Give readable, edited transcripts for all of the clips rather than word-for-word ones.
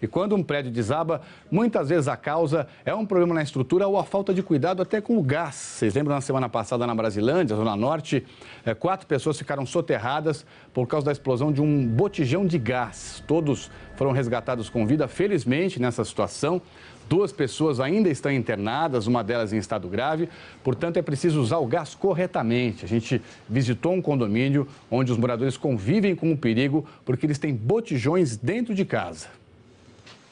E quando um prédio desaba, muitas vezes a causa é um problema na estrutura ou a falta de cuidado até com o gás. Vocês lembram na semana passada na Brasilândia, Zona Norte, 4 pessoas ficaram soterradas por causa da explosão de um botijão de gás. Todos foram resgatados com vida, felizmente, nessa situação. 2 pessoas ainda estão internadas, uma delas em estado grave. Portanto, é preciso usar o gás corretamente. A gente visitou um condomínio onde os moradores convivem com o perigo porque eles têm botijões dentro de casa.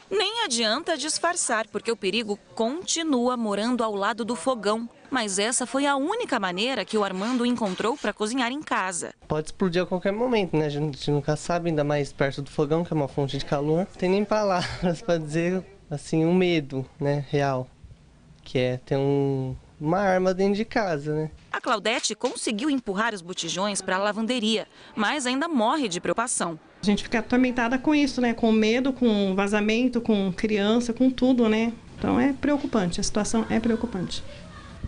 Nem adianta disfarçar, porque o perigo continua morando ao lado do fogão. Mas essa foi a única maneira que o Armando encontrou para cozinhar em casa. Pode explodir a qualquer momento, né? A gente nunca sabe, ainda mais perto do fogão, que é uma fonte de calor. Não tem nem palavras para dizer, assim, um medo, né, real, que é ter uma arma dentro de casa, né? A Claudete conseguiu empurrar os botijões para a lavanderia, mas ainda morre de preocupação. A gente fica atormentada com isso, né? Com medo, com vazamento, com criança, com tudo, né? Então é preocupante, a situação é preocupante.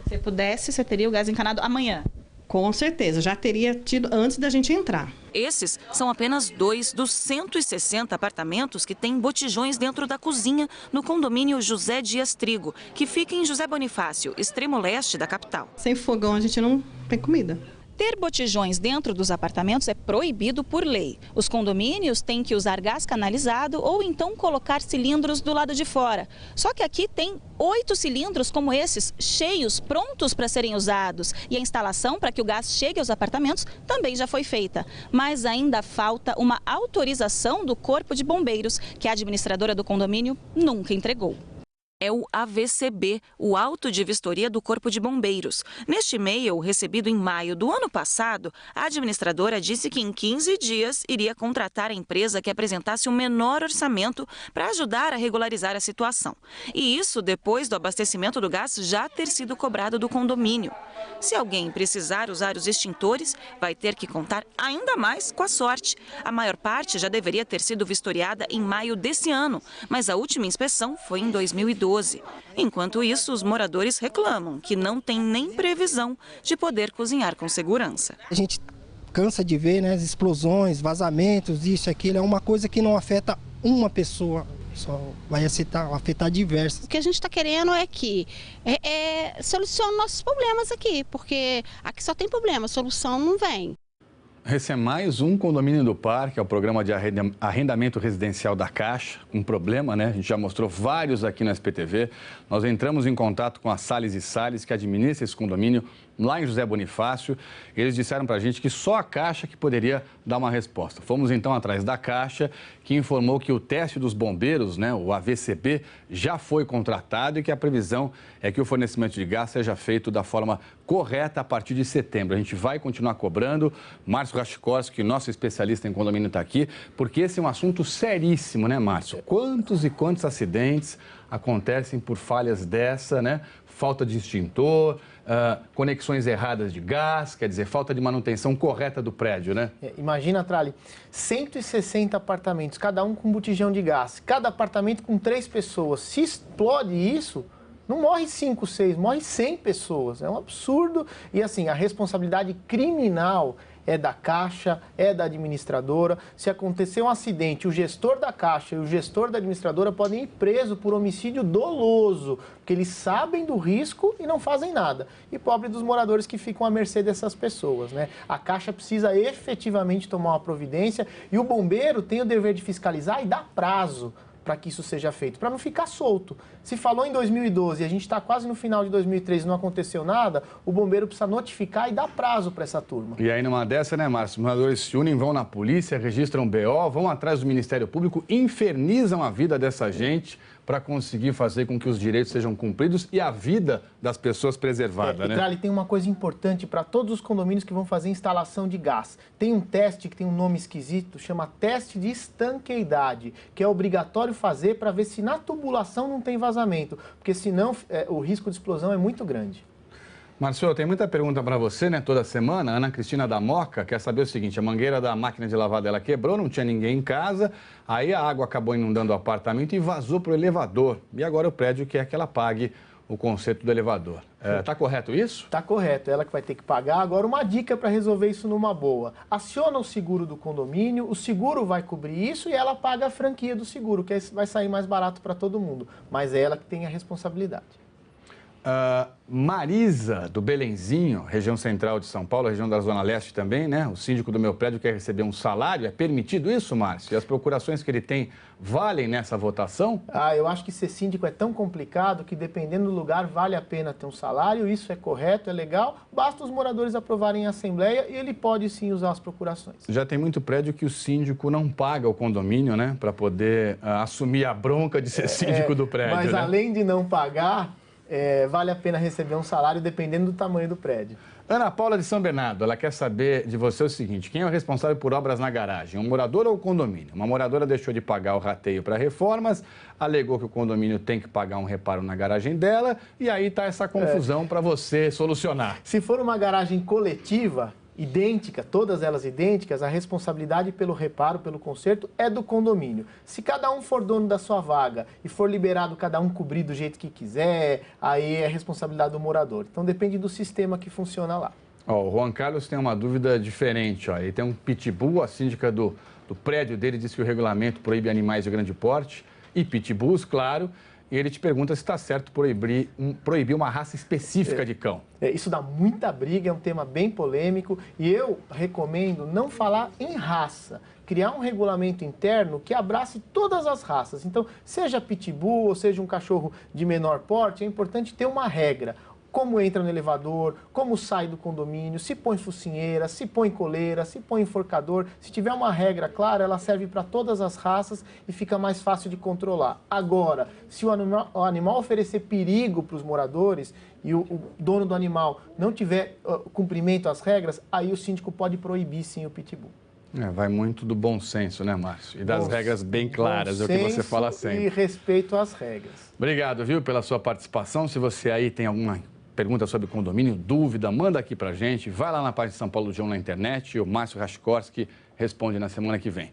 Se pudesse, você teria o gás encanado amanhã? Com certeza, já teria tido antes da gente entrar. Esses são apenas 2 dos 160 apartamentos que têm botijões dentro da cozinha no condomínio José Dias Trigo, que fica em José Bonifácio, extremo leste da capital. Sem fogão a gente não tem comida. Ter botijões dentro dos apartamentos é proibido por lei. Os condomínios têm que usar gás canalizado ou então colocar cilindros do lado de fora. Só que aqui tem 8 cilindros como esses, cheios, prontos para serem usados. E a instalação para que o gás chegue aos apartamentos também já foi feita. Mas ainda falta uma autorização do Corpo de Bombeiros, que a administradora do condomínio nunca entregou. É o AVCB, o Auto de Vistoria do Corpo de Bombeiros. Neste e-mail, recebido em maio do ano passado, a administradora disse que em 15 dias iria contratar a empresa que apresentasse o menor orçamento para ajudar a regularizar a situação. E isso depois do abastecimento do gás já ter sido cobrado do condomínio. Se alguém precisar usar os extintores, vai ter que contar ainda mais com a sorte. A maior parte já deveria ter sido vistoriada em maio desse ano, mas a última inspeção foi em 2012. Enquanto isso, os moradores reclamam que não tem nem previsão de poder cozinhar com segurança. A gente cansa de ver, né, as explosões, vazamentos, isso, aquilo. É uma coisa que não afeta uma pessoa, só vai afetar diversas. O que a gente está querendo é que solucione nossos problemas aqui, porque aqui só tem problema, solução não vem. Esse é mais um condomínio do Parque, é o programa de arrendamento residencial da Caixa. Um problema, né? A gente já mostrou vários aqui no SPTV. Nós entramos em contato com a Salles e Salles, que administra esse condomínio lá em José Bonifácio. Eles disseram para a gente que só a Caixa que poderia dar uma resposta. Fomos então atrás da Caixa, que informou que o teste dos bombeiros, né, o AVCB, já foi contratado e que a previsão é que o fornecimento de gás seja feito da forma correta a partir de setembro. A gente vai continuar cobrando. Márcio Rachikowski, nosso especialista em condomínio, está aqui, porque esse é um assunto seríssimo, né, Márcio? Quantos e quantos acidentes acontecem por falhas dessa, né? Falta de extintor, conexões erradas de gás, quer dizer, falta de manutenção correta do prédio, né? Imagina, Trali, 160 apartamentos, cada um com botijão de gás, cada apartamento com 3 pessoas. Se explode isso, não morre 5, 6, morre 100 pessoas. É um absurdo. E assim, a responsabilidade criminal é da Caixa, é da administradora. Se acontecer um acidente, o gestor da Caixa e o gestor da administradora podem ir presos por homicídio doloso, porque eles sabem do risco e não fazem nada. E pobre dos moradores que ficam à mercê dessas pessoas, né? A Caixa precisa efetivamente tomar uma providência e o bombeiro tem o dever de fiscalizar e dar prazo para que isso seja feito, para não ficar solto. Se falou em 2012 e a gente está quase no final de 2013 e não aconteceu nada, o bombeiro precisa notificar e dar prazo para essa turma. E aí numa dessa, né, Márcio, os moradores se unem, vão na polícia, registram BO, vão atrás do Ministério Público, infernizam a vida dessa gente para conseguir fazer com que os direitos sejam cumpridos e a vida das pessoas preservada, né? Trali, tem uma coisa importante para todos os condomínios que vão fazer instalação de gás. Tem um teste que tem um nome esquisito, chama teste de estanqueidade, que é obrigatório fazer para ver se na tubulação não tem vazamento, porque senão o risco de explosão é muito grande. Márcio, tem muita pergunta para você, né, toda semana. A Ana Cristina da Moca quer saber o seguinte: a mangueira da máquina de lavar dela quebrou, não tinha ninguém em casa, aí a água acabou inundando o apartamento e vazou para o elevador. E agora o prédio quer que ela pague o conserto do elevador. Está correto isso? Está correto, ela que vai ter que pagar. Agora, uma dica para resolver isso numa boa. Aciona o seguro do condomínio, o seguro vai cobrir isso e ela paga a franquia do seguro, que vai sair mais barato para todo mundo. Mas é ela que tem a responsabilidade. Marisa, do Belenzinho, região central de São Paulo, região da Zona Leste também, né? O síndico do meu prédio quer receber um salário. É permitido isso, Márcio? E as procurações que ele tem valem nessa votação? Eu acho que ser síndico é tão complicado que, dependendo do lugar, vale a pena ter um salário. Isso é correto, é legal. Basta os moradores aprovarem em assembleia e ele pode, sim, usar as procurações. Já tem muito prédio que o síndico não paga o condomínio, né? Para poder assumir a bronca de ser síndico do prédio, mas, né? além de não pagar... vale a pena receber um salário dependendo do tamanho do prédio. Ana Paula de São Bernardo, ela quer saber de você o seguinte: quem é o responsável por obras na garagem, um morador ou o condomínio? Uma moradora deixou de pagar o rateio para reformas, alegou que o condomínio tem que pagar um reparo na garagem dela e aí está essa confusão para você solucionar. Se for uma garagem coletiva, idêntica, todas elas idênticas, a responsabilidade pelo reparo, pelo conserto, é do condomínio. Se cada um for dono da sua vaga e for liberado cada um cobrir do jeito que quiser, aí é responsabilidade do morador. Então depende do sistema que funciona lá. O Juan Carlos tem uma dúvida diferente. Ele tem um pitbull, a síndica do prédio dele diz que o regulamento proíbe animais de grande porte e pitbulls, claro. E ele te pergunta se está certo proibir uma raça específica de cão. Isso dá muita briga, é um tema bem polêmico e eu recomendo não falar em raça. Criar um regulamento interno que abrace todas as raças. Então, seja pitbull ou seja um cachorro de menor porte, é importante ter uma regra. Como entra no elevador, como sai do condomínio, se põe focinheira, se põe coleira, se põe enforcador. Se tiver uma regra clara, ela serve para todas as raças e fica mais fácil de controlar. Agora, se o animal oferecer perigo para os moradores e o dono do animal não tiver cumprimento às regras, aí o síndico pode proibir sim o pitbull. Vai muito do bom senso, né, Márcio? E das regras bem claras, é o que você fala sempre. E respeito às regras. Obrigado, viu, pela sua participação. Se você aí tem alguma pergunta sobre condomínio, dúvida, manda aqui pra gente. Vai lá na página de São Paulo João na internet e o Márcio Rachkowski responde na semana que vem.